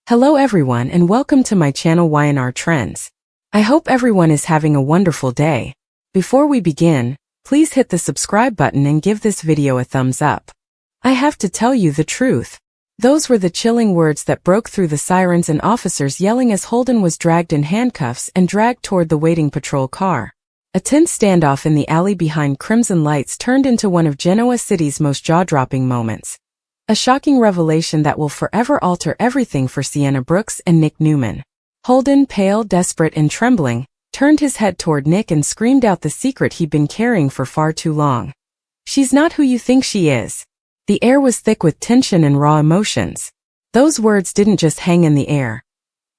Hello everyone and welcome to my channel Y&R Trends. I hope everyone is having a wonderful day. Before we begin, please hit the subscribe button and give this video a thumbs up. I have to tell you the truth. Those were the chilling words that broke through the sirens and officers yelling as Holden was dragged in handcuffs and dragged toward the waiting patrol car. A tense standoff in the alley behind crimson lights turned into one of Genoa City's most jaw-dropping moments. A shocking revelation that will forever alter everything for Sienna Brooks and Nick Newman. Holden, pale, desperate, and trembling, turned his head toward Nick and screamed out the secret he'd been carrying for far too long. "She's not who you think she is." The air was thick with tension and raw emotions. Those words didn't just hang in the air.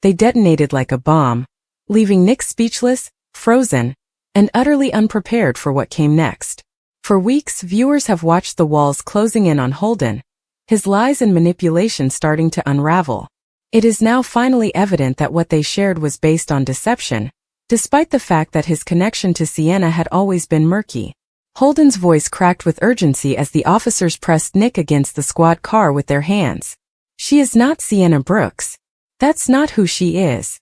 They detonated like a bomb, leaving Nick speechless, frozen, and utterly unprepared for what came next. For weeks, viewers have watched the walls closing in on Holden, his lies and manipulation starting to unravel. It is now finally evident that what they shared was based on deception, despite the fact that his connection to Sienna had always been murky. Holden's voice cracked with urgency as the officers pressed Nick against the squad car with their hands. "She is not Sienna Brooks. That's not who she is,"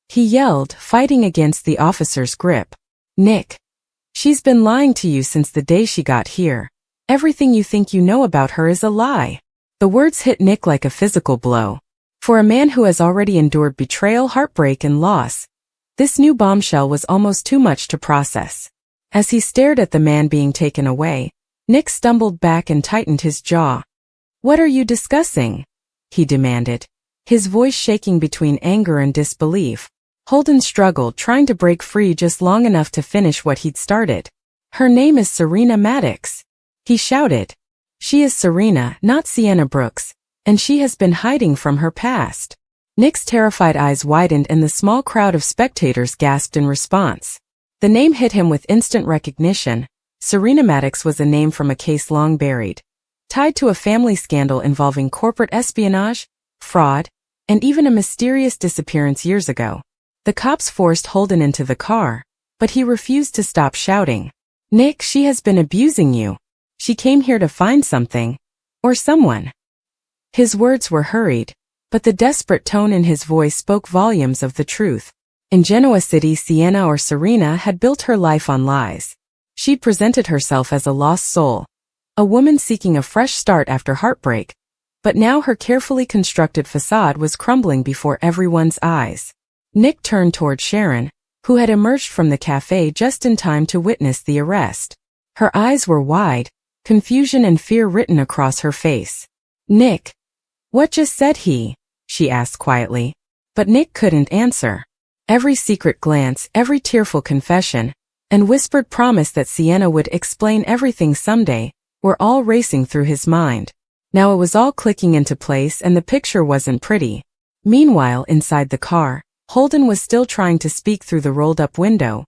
he yelled, fighting against the officer's grip. "Nick, she's been lying to you since the day she got here. Everything you think you know about her is a lie." The words hit Nick like a physical blow. For a man who has already endured betrayal, heartbreak, and loss, this new bombshell was almost too much to process. As he stared at the man being taken away, Nick stumbled back and tightened his jaw. "What are you discussing?" he demanded, his voice shaking between anger and disbelief. Holden struggled, trying to break free just long enough to finish what he'd started. "Her name is Serena Maddox," he shouted. "She is Serena, not Sienna Brooks, and she has been hiding from her past." Nick's terrified eyes widened and the small crowd of spectators gasped in response. The name hit him with instant recognition. Serena Maddox was a name from a case long buried, tied to a family scandal involving corporate espionage, fraud, and even a mysterious disappearance years ago. The cops forced Holden into the car, but he refused to stop shouting, "Nick, she has been abusing you. She came here to find something, or someone." His words were hurried, but the desperate tone in his voice spoke volumes of the truth. In Genoa City, Sienna, or Serena, had built her life on lies. She'd presented herself as a lost soul, a woman seeking a fresh start after heartbreak, but now her carefully constructed facade was crumbling before everyone's eyes. Nick turned toward Sharon, who had emerged from the cafe just in time to witness the arrest. Her eyes were wide, confusion and fear written across her face. "Nick, what just said he?" she asked quietly. But Nick couldn't answer. Every secret glance, every tearful confession, and whispered promise that Sienna would explain everything someday, were all racing through his mind. Now it was all clicking into place and the picture wasn't pretty. Meanwhile, inside the car, Holden was still trying to speak through the rolled-up window,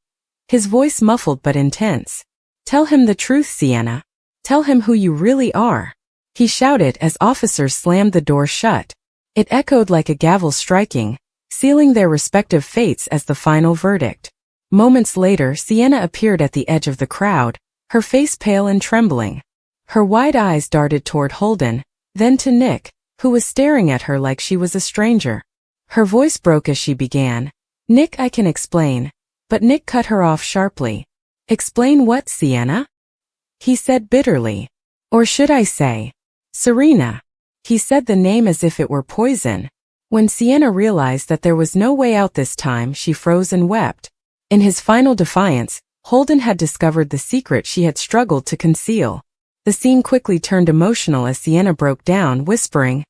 his voice muffled but intense. "Tell him the truth, Sienna. Tell him who you really are," he shouted as officers slammed the door shut. It echoed like a gavel striking, sealing their respective fates as the final verdict. Moments later, Sienna appeared at the edge of the crowd, her face pale and trembling. Her wide eyes darted toward Holden, then to Nick, who was staring at her like she was a stranger. Her voice broke as she began, "Nick, I can explain," but Nick cut her off sharply. "Explain what, Sienna?" he said bitterly. "Or should I say, Serena?" He said the name as if it were poison. When Sienna realized that there was no way out this time, she froze and wept. In his final defiance, Holden had discovered the secret she had struggled to conceal. The scene quickly turned emotional as Sienna broke down, whispering,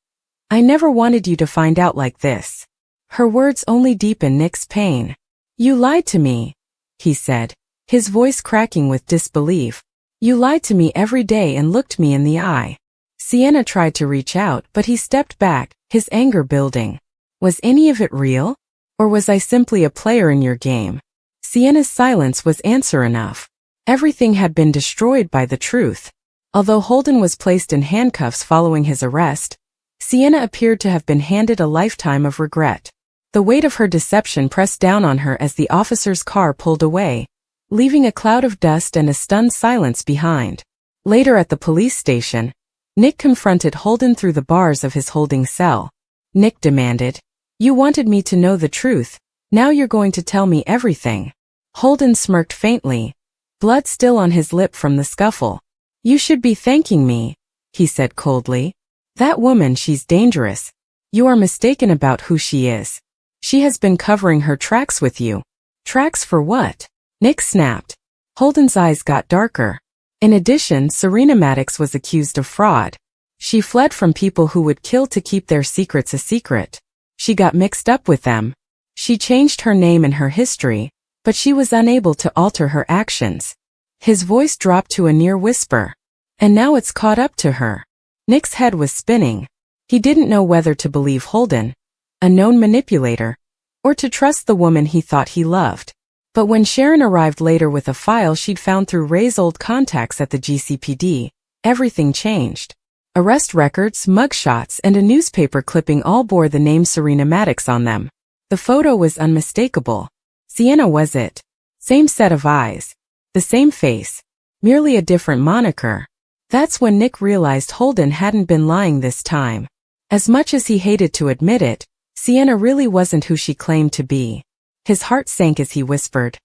"I never wanted you to find out like this." Her words only deepened Nick's pain. "You lied to me," he said, his voice cracking with disbelief. "You lied to me every day and looked me in the eye." Sienna tried to reach out, but he stepped back, his anger building. "Was any of it real? Or was I simply a player in your game?" Sienna's silence was answer enough. Everything had been destroyed by the truth. Although Holden was placed in handcuffs following his arrest, Sienna appeared to have been handed a lifetime of regret. The weight of her deception pressed down on her as the officer's car pulled away, leaving a cloud of dust and a stunned silence behind. Later at the police station, Nick confronted Holden through the bars of his holding cell. Nick demanded. You wanted me to know the truth. Now you're going to tell me everything. Holden smirked faintly, blood still on his lip from the scuffle. You should be thanking me, he said coldly. That woman, she's dangerous. You are mistaken about who she is. She has been covering her tracks with you. Tracks for what? Nick snapped. Holden's eyes got darker. In addition, Serena Maddox was accused of fraud. She fled from people who would kill to keep their secrets a secret. She got mixed up with them. She changed her name and her history, but she was unable to alter her actions. His voice dropped to a near whisper. And now it's caught up to her. Nick's head was spinning. He didn't know whether to believe Holden, a known manipulator, or to trust the woman he thought he loved. But when Sharon arrived later with a file she'd found through Ray's old contacts at the GCPD, everything changed. Arrest records, mugshots, and a newspaper clipping all bore the name Serena Maddox on them. The photo was unmistakable. Sienna was it. Same set of eyes. The same face. Merely a different moniker. That's when Nick realized Holden hadn't been lying this time. As much as he hated to admit it, Sienna really wasn't who she claimed to be. His heart sank as he whispered,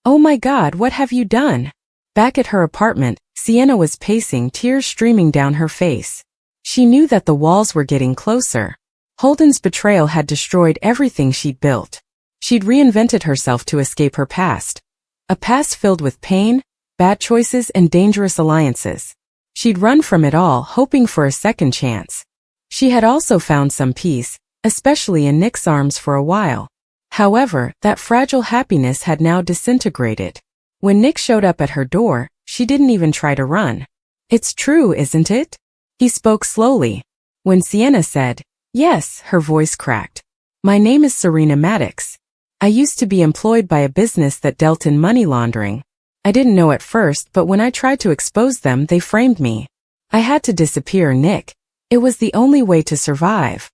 "Oh my God, what have you done?" Back at her apartment, Sienna was pacing, tears streaming down her face. She knew that the walls were getting closer. Holden's betrayal had destroyed everything she'd built. She'd reinvented herself to escape her past. A past filled with pain, bad choices, and dangerous alliances. She'd run from it all, hoping for a second chance. She had also found some peace, especially in Nick's arms for a while. However, that fragile happiness had now disintegrated. When Nick showed up at her door, she didn't even try to run. "It's true, isn't it?" He spoke slowly. When Sienna said, "Yes," her voice cracked. "My name is Serena Maddox. I used to be employed by a business that dealt in money laundering. I didn't know at first, but when I tried to expose them, they framed me. I had to disappear, Nick. It was the only way to survive."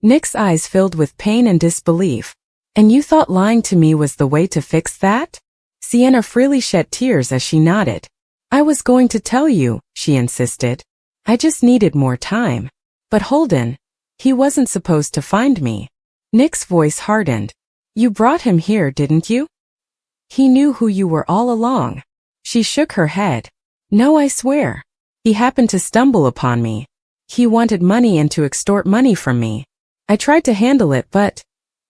Nick's eyes filled with pain and disbelief. "And you thought lying to me was the way to fix that?" Sienna freely shed tears as she nodded. "I was going to tell you," she insisted. "I just needed more time. But Holden, he wasn't supposed to find me." Nick's voice hardened. "You brought him here, didn't you? He knew who you were all along." She shook her head. "No, I swear. He happened to stumble upon me. He wanted money and to extort money from me. I tried to handle it, but..."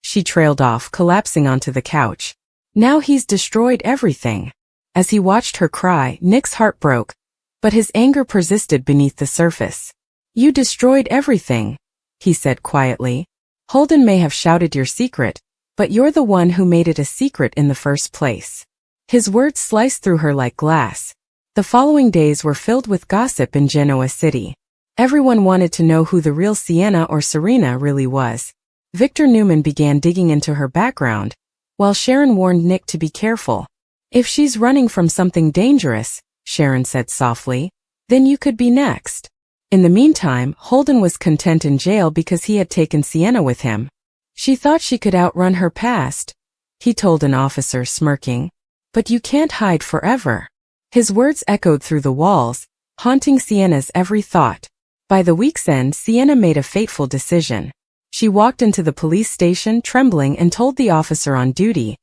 She trailed off, collapsing onto the couch. "Now he's destroyed everything." As he watched her cry, Nick's heart broke, but his anger persisted beneath the surface. "You destroyed everything," he said quietly. "Holden may have shouted your secret, but you're the one who made it a secret in the first place." His words sliced through her like glass. The following days were filled with gossip in Genoa City. Everyone wanted to know who the real Sienna or Serena really was. Victor Newman began digging into her background, while Sharon warned Nick to be careful. "If she's running from something dangerous," Sharon said softly, "then you could be next." In the meantime, Holden was content in jail because he had taken Sienna with him. "She thought she could outrun her past," he told an officer, smirking. "But you can't hide forever." His words echoed through the walls, haunting Sienna's every thought. By the week's end, Sienna made a fateful decision. She walked into the police station, trembling, and told the officer on duty,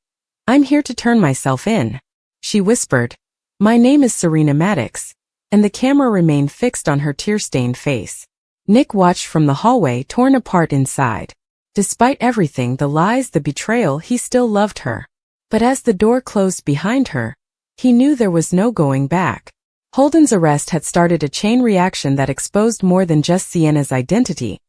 "I'm here to turn myself in." She whispered, "My name is Serena Maddox," and the camera remained fixed on her tear-stained face. Nick watched from the hallway, torn apart inside. Despite everything, the lies, the betrayal, he still loved her. But as the door closed behind her, he knew there was no going back. Holden's arrest had started a chain reaction that exposed more than just Sienna's identity.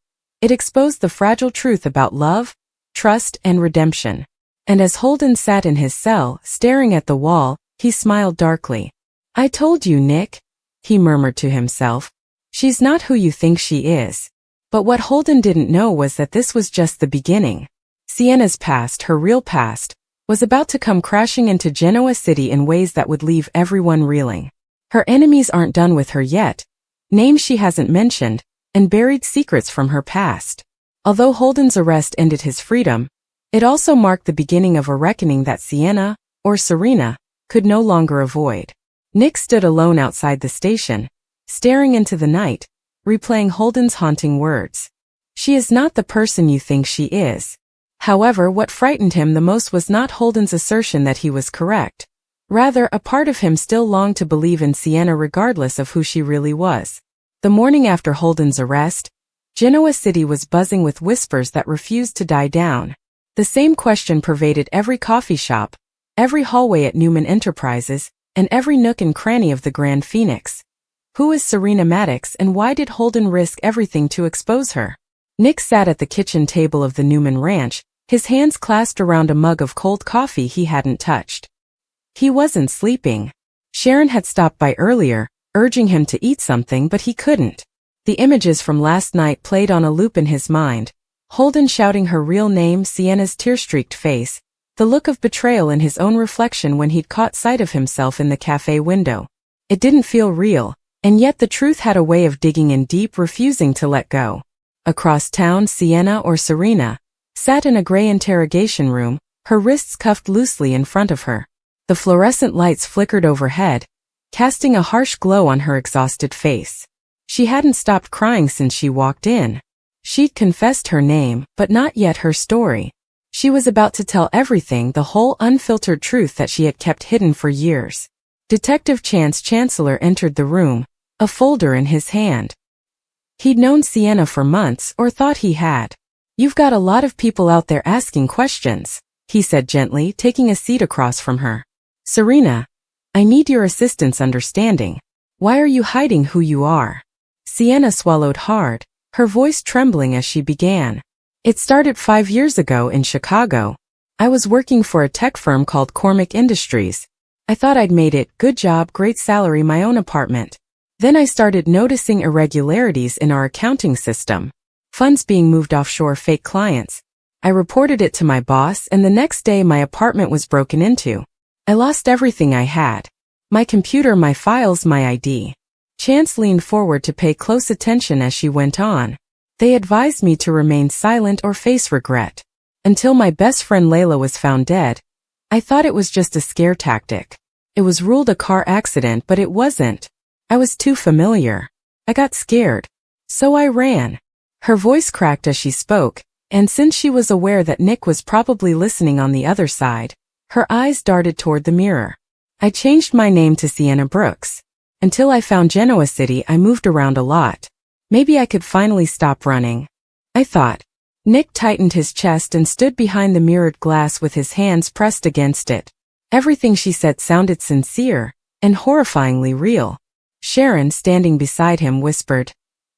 It exposed the fragile truth about love, trust, and redemption. And as Holden sat in his cell, staring at the wall, he smiled darkly. "I told you, Nick," he murmured to himself. "She's not who you think she is." But what Holden didn't know was that this was just the beginning. Sienna's past, her real past, was about to come crashing into Genoa City in ways that would leave everyone reeling. Her enemies aren't done with her yet, names she hasn't mentioned, and buried secrets from her past. Although Holden's arrest ended his freedom, it also marked the beginning of a reckoning that Sienna, or Serena, could no longer avoid. Nick stood alone outside the station, staring into the night, replaying Holden's haunting words. She is not the person you think she is. However, what frightened him the most was not Holden's assertion that he was correct. Rather, a part of him still longed to believe in Sienna regardless of who she really was. The morning after Holden's arrest, Genoa City was buzzing with whispers that refused to die down. The same question pervaded every coffee shop, every hallway at Newman Enterprises, and every nook and cranny of the Grand Phoenix. Who is Serena Maddox, and why did Holden risk everything to expose her? Nick sat at the kitchen table of the Newman Ranch, his hands clasped around a mug of cold coffee he hadn't touched. He wasn't sleeping. Sharon had stopped by earlier, urging him to eat something, but he couldn't. The images from last night played on a loop in his mind. Holden shouting her real name, Sienna's tear-streaked face, the look of betrayal in his own reflection when he'd caught sight of himself in the cafe window. It didn't feel real, and yet the truth had a way of digging in deep, refusing to let go. Across town, Sienna, or Serena, sat in a gray interrogation room, her wrists cuffed loosely in front of her. The fluorescent lights flickered overhead, casting a harsh glow on her exhausted face. She hadn't stopped crying since she walked in. She'd confessed her name, but not yet her story. She was about to tell everything, the whole unfiltered truth that she had kept hidden for years. Detective Chance Chancellor entered the room, a folder in his hand. He'd known Sienna for months, or thought he had. "You've got a lot of people out there asking questions," he said gently, taking a seat across from her. "Serena, I need your assistance understanding. Why are you hiding who you are?" Sienna swallowed hard, her voice trembling as she began. "It started 5 years ago in Chicago. I was working for a tech firm called Cormac Industries. I thought I'd made it, good job, great salary, my own apartment. Then I started noticing irregularities in our accounting system. Funds being moved offshore, fake clients. I reported it to my boss, and the next day my apartment was broken into. I lost everything I had. My computer, my files, my ID." Chance leaned forward to pay close attention as she went on. "They advised me to remain silent or face regret. Until my best friend Layla was found dead, I thought it was just a scare tactic. It was ruled a car accident, but it wasn't. I was too familiar. I got scared. So I ran." Her voice cracked as she spoke, and since she was aware that Nick was probably listening on the other side, her eyes darted toward the mirror. "I changed my name to Sienna Brooks. Until I found Genoa City, I moved around a lot. Maybe I could finally stop running. I thought." Nick tightened his chest and stood behind the mirrored glass with his hands pressed against it. Everything she said sounded sincere and horrifyingly real. Sharon, standing beside him, whispered,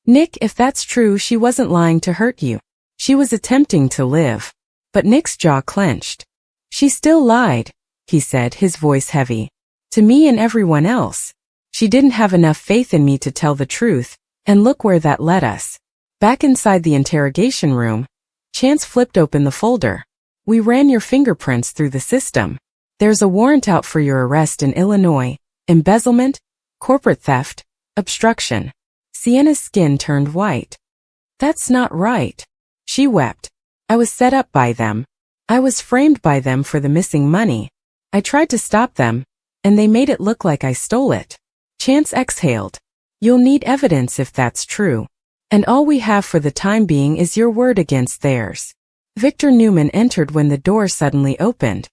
"Nick, if that's true, she wasn't lying to hurt you. She was attempting to live." But Nick's jaw clenched. "She still lied," he said, his voice heavy. "To me and everyone else. She didn't have enough faith in me to tell the truth, and look where that led us." Back inside the interrogation room, Chance flipped open the folder. "We ran your fingerprints through the system. There's a warrant out for your arrest in Illinois, embezzlement, corporate theft, obstruction." Sienna's skin turned white. "That's not right." She wept. "I was set up by them. I was framed by them for the missing money. I tried to stop them, and they made it look like I stole it." Chance exhaled. "You'll need evidence if that's true. And all we have for the time being is your word against theirs." Victor Newman entered when the door suddenly opened.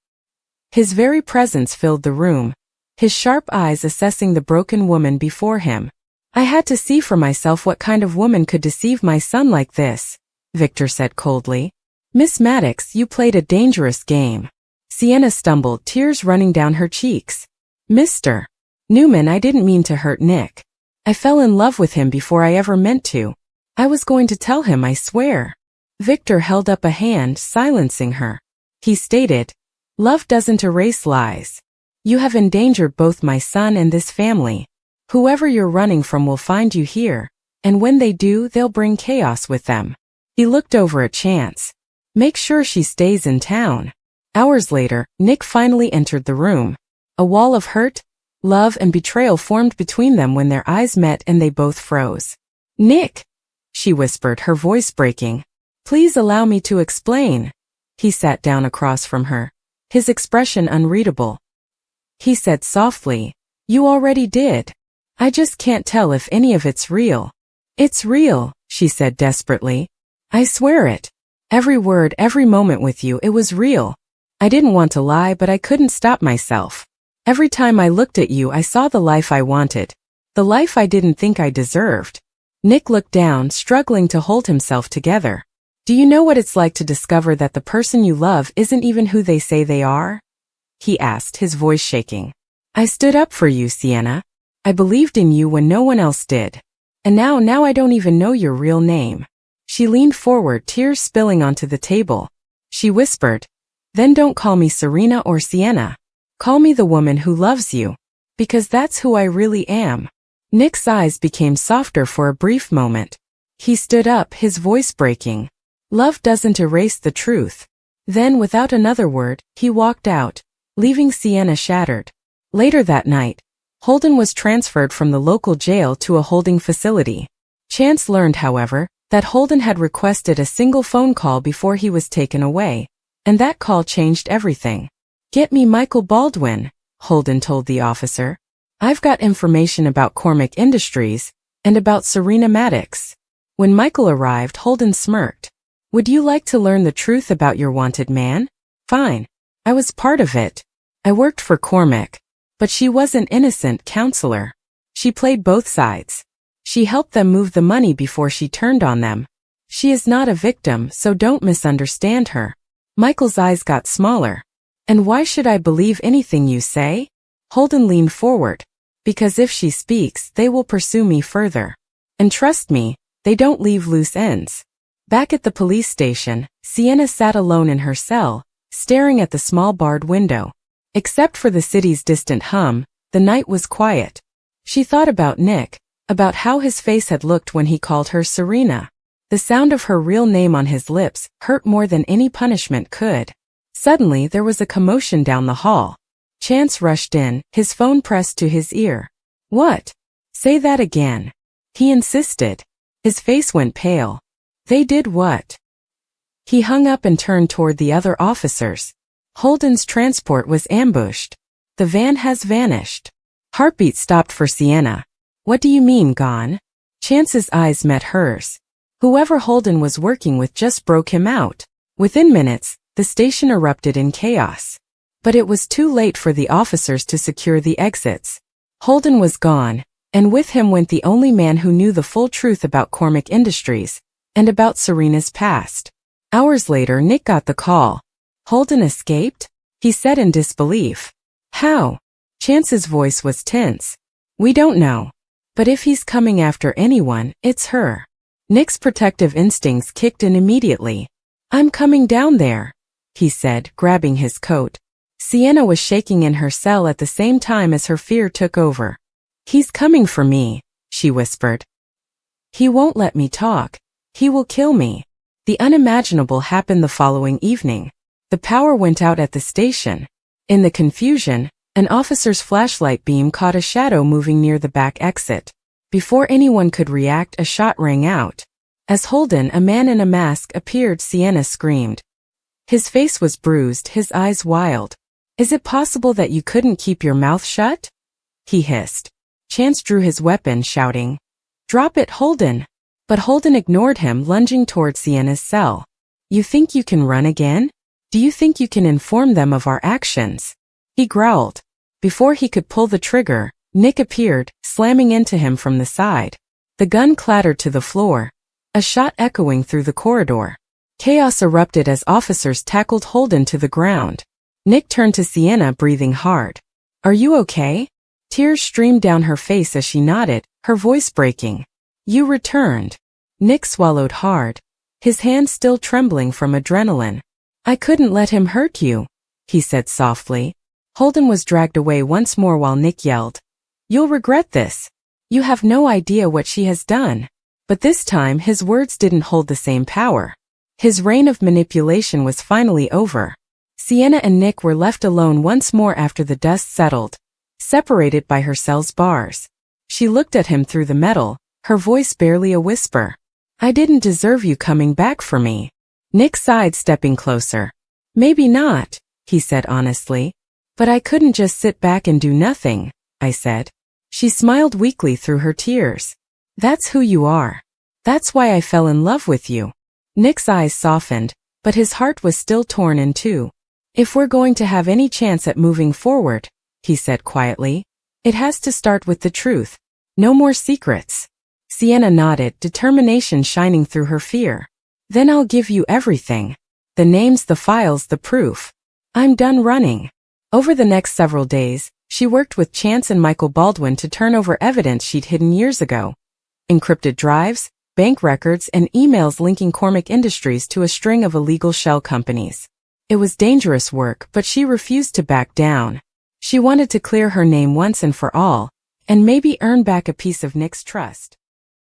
His very presence filled the room, his sharp eyes assessing the broken woman before him. "I had to see for myself what kind of woman could deceive my son like this," Victor said coldly. "Miss Maddox, you played a dangerous game." Sienna stumbled, tears running down her cheeks. "Mr. Newman, I didn't mean to hurt Nick. I fell in love with him before I ever meant to. I was going to tell him, I swear." Victor held up a hand, silencing her. He stated, "Love doesn't erase lies. You have endangered both my son and this family. Whoever you're running from will find you here, and when they do, they'll bring chaos with them." He looked over at Chance. "Make sure she stays in town." Hours later, Nick finally entered the room. A wall of hurt, love, and betrayal formed between them when their eyes met and they both froze. "Nick," she whispered, her voice breaking. "Please allow me to explain." He sat down across from her, his expression unreadable. He said softly, "You already did. I just can't tell if any of it's real." "It's real," she said desperately. I swear it. Every word, every moment with you, it was real. I didn't want to lie, but I couldn't stop myself. Every time I looked at you, I saw the life I wanted. The life I didn't think I deserved. Nick looked down, struggling to hold himself together. Do you know what it's like to discover that the person you love isn't even who they say they are? He asked, his voice shaking. I stood up for you, Sienna. I believed in you when no one else did. And now I don't even know your real name. She leaned forward, tears spilling onto the table. She whispered, then don't call me Serena or Sienna. Call me the woman who loves you. Because that's who I really am. Nick's eyes became softer for a brief moment. He stood up, his voice breaking. Love doesn't erase the truth. Then, without another word, he walked out, leaving Sienna shattered. Later that night, Holden was transferred from the local jail to a holding facility. Chance learned, however, that Holden had requested a single phone call before he was taken away, and that call changed everything. Get me Michael Baldwin, Holden told the officer. I've got information about Cormac Industries, and about Serena Maddox. When Michael arrived, Holden smirked. Would you like to learn the truth about your wanted man? Fine. I was part of it. I worked for Cormac. But she was an innocent counselor. She played both sides. She helped them move the money before she turned on them. She is not a victim, so don't misunderstand her. Michael's eyes got smaller. And why should I believe anything you say? Holden leaned forward. Because if she speaks, they will pursue me further. And trust me, they don't leave loose ends. Back at the police station, Sienna sat alone in her cell, staring at the small barred window. Except for the city's distant hum, the night was quiet. She thought about Nick, about how his face had looked when he called her Serena. The sound of her real name on his lips hurt more than any punishment could. Suddenly there was a commotion down the hall. Chance rushed in, his phone pressed to his ear. What? Say that again. He insisted. His face went pale. They did what? He hung up and turned toward the other officers. Holden's transport was ambushed. The van has vanished. Heartbeat stopped for Sienna. What do you mean, gone? Chance's eyes met hers. Whoever Holden was working with just broke him out. Within minutes, the station erupted in chaos. But it was too late for the officers to secure the exits. Holden was gone, and with him went the only man who knew the full truth about Cormac Industries, and about Serena's past. Hours later, Nick got the call. Holden escaped? He said in disbelief. How? Chance's voice was tense. We don't know. But if he's coming after anyone, it's her. Nick's protective instincts kicked in immediately. I'm coming down there, he said, grabbing his coat. Sienna was shaking in her cell at the same time as her fear took over. He's coming for me, she whispered. He won't let me talk. He will kill me. The unimaginable happened the following evening. The power went out at the station. In the confusion, an officer's flashlight beam caught a shadow moving near the back exit. Before anyone could react, a shot rang out. As Holden, a man in a mask, appeared, Sienna screamed. His face was bruised, his eyes wild. Is it possible that you couldn't keep your mouth shut? He hissed. Chance drew his weapon, shouting, Drop it, Holden! But Holden ignored him, lunging toward Sienna's cell. You think you can run again? Do you think you can inform them of our actions? He growled. Before he could pull the trigger, Nick appeared, slamming into him from the side. The gun clattered to the floor, a shot echoing through the corridor. Chaos erupted as officers tackled Holden to the ground. Nick turned to Sienna, breathing hard. Are you okay? Tears streamed down her face as she nodded, her voice breaking. You returned. Nick swallowed hard, his hand still trembling from adrenaline. I couldn't let him hurt you, he said softly. Holden was dragged away once more while Nick yelled, You'll regret this. You have no idea what she has done. But this time his words didn't hold the same power. His reign of manipulation was finally over. Sienna and Nick were left alone once more after the dust settled, separated by her cell's bars. She looked at him through the metal, her voice barely a whisper. I didn't deserve you coming back for me. Nick sighed, stepping closer. Maybe not, he said honestly. But I couldn't just sit back and do nothing, I said. She smiled weakly through her tears. That's who you are. That's why I fell in love with you. Nick's eyes softened, but his heart was still torn in two. If we're going to have any chance at moving forward, he said quietly, it has to start with the truth. No more secrets. Sienna nodded, determination shining through her fear. Then I'll give you everything. The names, the files, the proof. I'm done running. Over the next several days, she worked with Chance and Michael Baldwin to turn over evidence she'd hidden years ago. Encrypted drives, bank records, and emails linking Cormac Industries to a string of illegal shell companies. It was dangerous work, but she refused to back down. She wanted to clear her name once and for all, and maybe earn back a piece of Nick's trust.